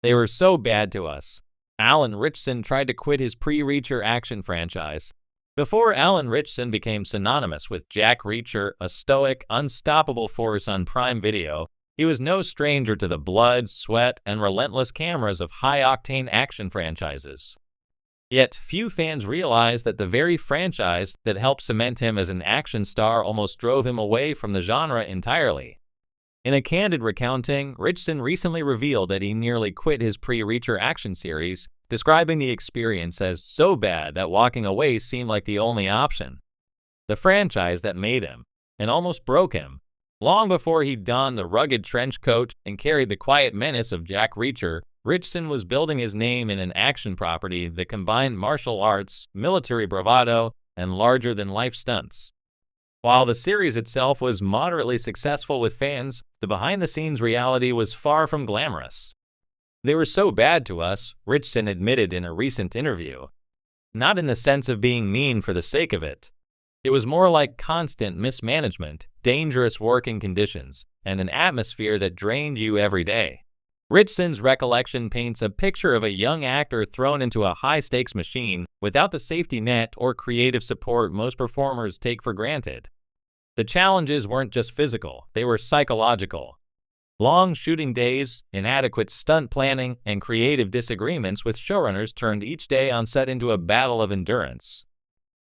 They were so bad to us. Alan Ritchson tried to quit his pre-Reacher action franchise. Before Alan Ritchson became synonymous with Jack Reacher, a stoic, unstoppable force on Prime Video, he was no stranger to the blood, sweat, and relentless cameras of high-octane action franchises. Yet, few fans realize that the very franchise that helped cement him as an action star almost drove him away from the genre entirely. In a candid recounting, Ritchson recently revealed that he nearly quit his pre-Reacher action series, describing the experience as so bad that walking away seemed like the only option. The franchise that made him, and almost broke him. Long before he donned the rugged trench coat and carried the quiet menace of Jack Reacher, Ritchson was building his name in an action property that combined martial arts, military bravado, and larger-than-life stunts. While the series itself was moderately successful with fans, the behind-the-scenes reality was far from glamorous. They were so bad to us, Ritchson admitted in a recent interview. Not in the sense of being mean for the sake of it. It was more like constant mismanagement, dangerous working conditions, and an atmosphere that drained you every day. Ritchson's recollection paints a picture of a young actor thrown into a high-stakes machine without the safety net or creative support most performers take for granted. The challenges weren't just physical, they were psychological. Long shooting days, inadequate stunt planning, and creative disagreements with showrunners turned each day on set into a battle of endurance.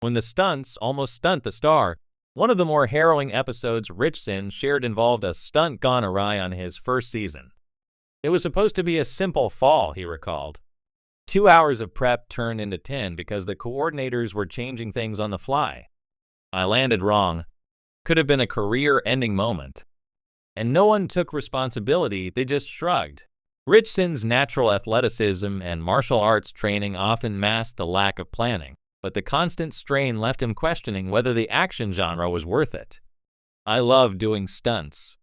When the stunts almost stunt the star, one of the more harrowing episodes Ritchson shared involved a stunt gone awry on his first season. It was supposed to be a simple fall, he recalled. 2 hours of prep turned into 10 because the coordinators were changing things on the fly. I landed wrong. Could have been a career-ending moment. And no one took responsibility, they just shrugged. Ritchson's natural athleticism and martial arts training often masked the lack of planning, but the constant strain left him questioning whether the action genre was worth it. I love doing stunts.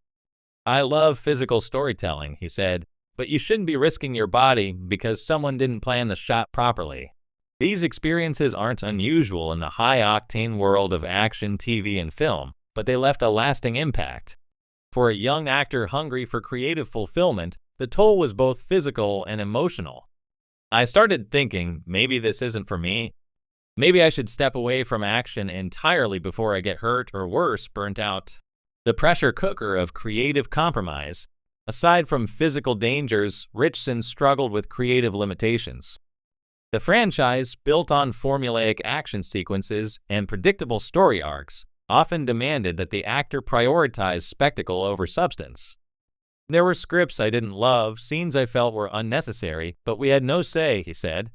I love physical storytelling, he said, but you shouldn't be risking your body because someone didn't plan the shot properly. These experiences aren't unusual in the high-octane world of action, TV, and film, but they left a lasting impact. For a young actor hungry for creative fulfillment, the toll was both physical and emotional. I started thinking, maybe this isn't for me. Maybe I should step away from action entirely before I get hurt or worse, burnt out. The pressure cooker of creative compromise. Aside from physical dangers, Ritchson struggled with creative limitations. The franchise, built on formulaic action sequences and predictable story arcs, often demanded that the actor prioritize spectacle over substance. There were scripts I didn't love, scenes I felt were unnecessary, but we had no say, he said.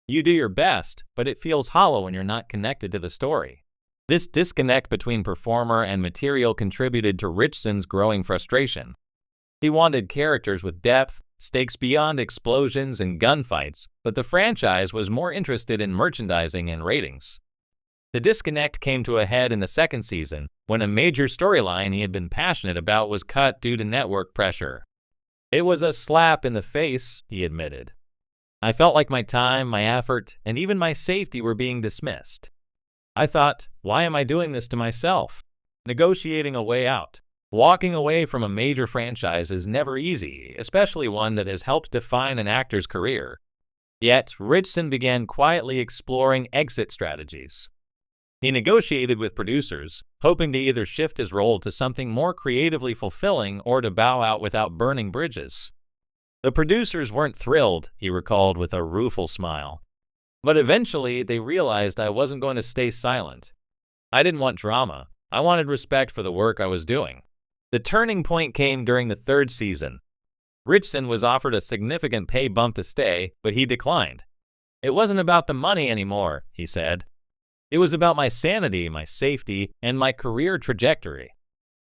You do your best, but it feels hollow when you're not connected to the story. This disconnect between performer and material contributed to Ritchson's growing frustration. He wanted characters with depth, stakes beyond explosions and gunfights, but the franchise was more interested in merchandising and ratings. The disconnect came to a head in the second season, when a major storyline he had been passionate about was cut due to network pressure. It was a slap in the face, he admitted. I felt like my time, my effort, and even my safety were being dismissed. I thought, why am I doing this to myself? Negotiating a way out. Walking away from a major franchise is never easy, especially one that has helped define an actor's career. Yet, Ritchson began quietly exploring exit strategies. He negotiated with producers, hoping to either shift his role to something more creatively fulfilling or to bow out without burning bridges. The producers weren't thrilled, he recalled with a rueful smile. But eventually, they realized I wasn't going to stay silent. I didn't want drama. I wanted respect for the work I was doing. The turning point came during the third season. Ritchson was offered a significant pay bump to stay, but he declined. It wasn't about the money anymore, he said. It was about my sanity, my safety, and my career trajectory.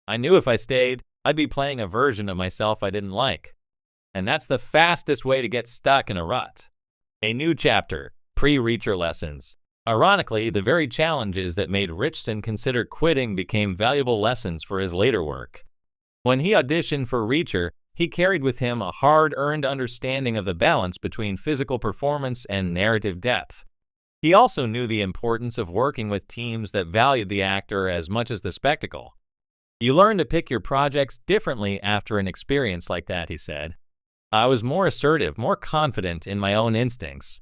I knew if I stayed, I'd be playing a version of myself I didn't like. And that's the fastest way to get stuck in a rut. A new chapter, pre-Reacher lessons. Ironically, the very challenges that made Ritchson consider quitting became valuable lessons for his later work. When he auditioned for Reacher, he carried with him a hard-earned understanding of the balance between physical performance and narrative depth. He also knew the importance of working with teams that valued the actor as much as the spectacle. You learn to pick your projects differently after an experience like that, he said. I was more assertive, more confident in my own instincts.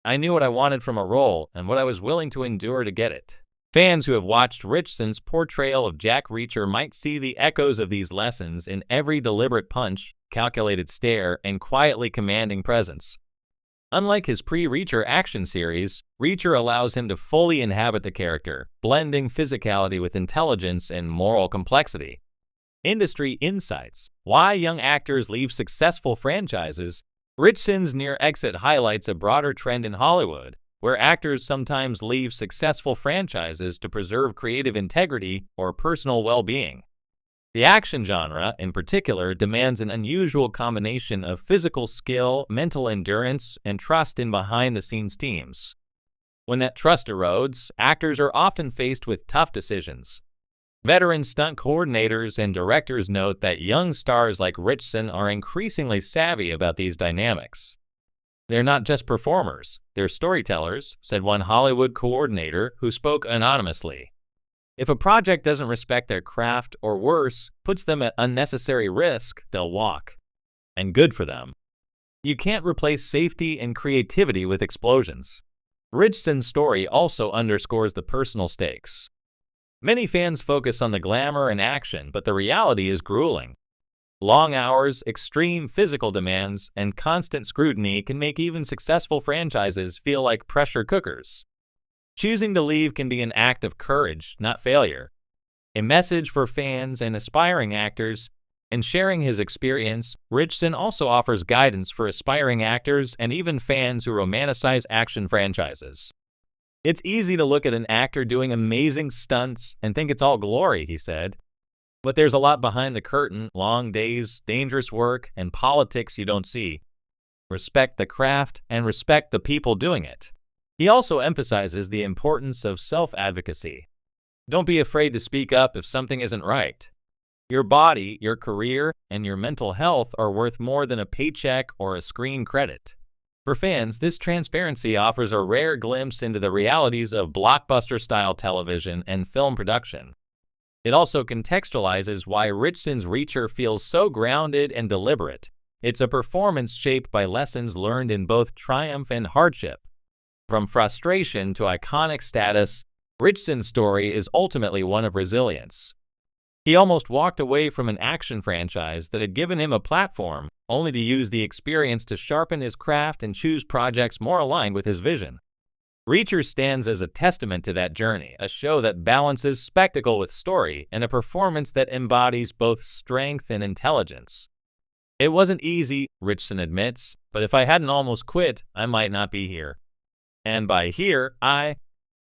I knew what I wanted from a role and what I was willing to endure to get it. Fans who have watched Ritchson's portrayal of Jack Reacher might see the echoes of these lessons in every deliberate punch, calculated stare, and quietly commanding presence. Unlike his pre-Reacher action series, Reacher allows him to fully inhabit the character, blending physicality with intelligence and moral complexity. Industry insights: why young actors leave successful franchises. Ritchson's near exit highlights a broader trend in Hollywood, where actors sometimes leave successful franchises to preserve creative integrity or personal well-being. The action genre, in particular, demands an unusual combination of physical skill, mental endurance, and trust in behind-the-scenes teams. When that trust erodes, actors are often faced with tough decisions. Veteran stunt coordinators and directors note that young stars like Ritchson are increasingly savvy about these dynamics. "They're not just performers, they're storytellers," said one Hollywood coordinator who spoke anonymously. "If a project doesn't respect their craft, or worse, puts them at unnecessary risk, they'll walk. And good for them." You can't replace safety and creativity with explosions. Ritchson's story also underscores the personal stakes. Many fans focus on the glamour and action, but the reality is grueling. Long hours, extreme physical demands, and constant scrutiny can make even successful franchises feel like pressure cookers. Choosing to leave can be an act of courage, not failure. A message for fans and aspiring actors. In sharing his experience, Ritchson also offers guidance for aspiring actors and even fans who romanticize action franchises. "It's easy to look at an actor doing amazing stunts and think it's all glory," he said. "But there's a lot behind the curtain: long days, dangerous work, and politics you don't see. Respect the craft and respect the people doing it." He also emphasizes the importance of self-advocacy. Don't be afraid to speak up if something isn't right. Your body, your career, and your mental health are worth more than a paycheck or a screen credit. For fans, this transparency offers a rare glimpse into the realities of blockbuster-style television and film production. It also contextualizes why Ritchson's Reacher feels so grounded and deliberate. It's a performance shaped by lessons learned in both triumph and hardship. From frustration to iconic status, Ritchson's story is ultimately one of resilience. He almost walked away from an action franchise that had given him a platform, only to use the experience to sharpen his craft and choose projects more aligned with his vision. Reacher stands as a testament to that journey, a show that balances spectacle with story and a performance that embodies both strength and intelligence. "It wasn't easy," Ritchson admits, "but if I hadn't almost quit, I might not be here." And by here, I